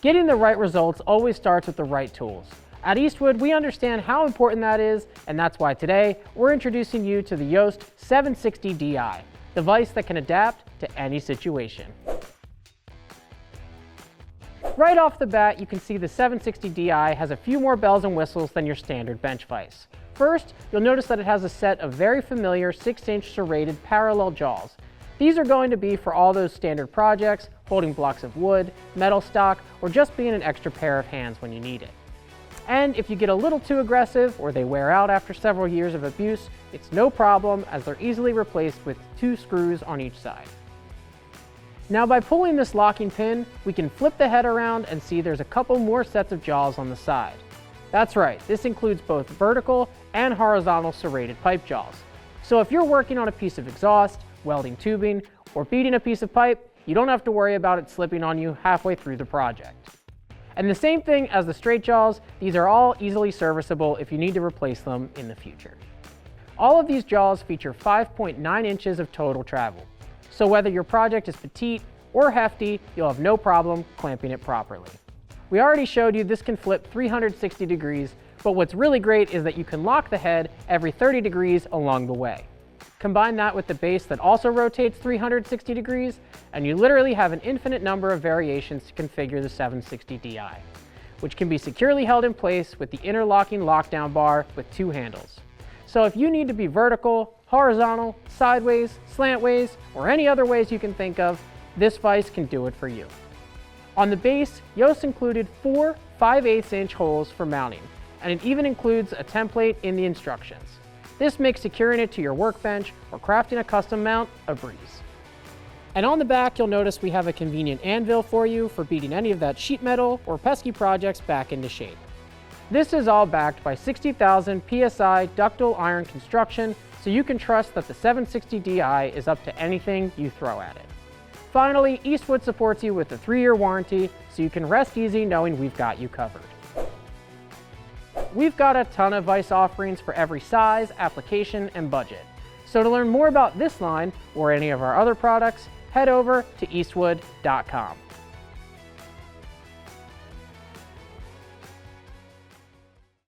Getting the right results always starts with the right tools. At Eastwood, we understand how important that is, and that's why today we're introducing you to the Yost 760 Di, the vise that can adapt to any situation. Right off the bat, you can see the 760 Di has a few more bells and whistles than your standard bench vise. First, you'll notice that it has a set of very familiar 6-inch serrated parallel jaws. These are going to be for all those standard projects, holding blocks of wood, metal stock, or just being an extra pair of hands when you need it. And if you get a little too aggressive or they wear out after several years of abuse, it's no problem as they're easily replaced with 2 screws on each side. Now by pulling this locking pin, we can flip the head around and see there's a couple more sets of jaws on the side. That's right, this includes both vertical and horizontal serrated pipe jaws. So if you're working on a piece of exhaust, welding tubing, or beating a piece of pipe, you don't have to worry about it slipping on you halfway through the project. And the same thing as the straight jaws, these are all easily serviceable if you need to replace them in the future. All of these jaws feature 5.9 inches of total travel. So whether your project is petite or hefty, you'll have no problem clamping it properly. We already showed you this can flip 360 degrees, but what's really great is that you can lock the head every 30 degrees along the way. Combine that with the base that also rotates 360 degrees, and you literally have an infinite number of variations to configure the 760 Di, which can be securely held in place with the interlocking lockdown bar with 2 handles. So if you need to be vertical, horizontal, sideways, slantways, or any other ways you can think of, this vise can do it for you. On the base, Yost included 4 5/8-inch holes for mounting, and it even includes a template in the instructions. This makes securing it to your workbench or crafting a custom mount a breeze. And on the back, you'll notice we have a convenient anvil for you for beating any of that sheet metal or pesky projects back into shape. This is all backed by 60,000 PSI ductile iron construction, so you can trust that the 760 Di is up to anything you throw at it. Finally, Eastwood supports you with a 3-year warranty, so you can rest easy knowing we've got you covered. We've got a ton of vise offerings for every size, application, and budget. So to learn more about this line or any of our other products, head over to eastwood.com.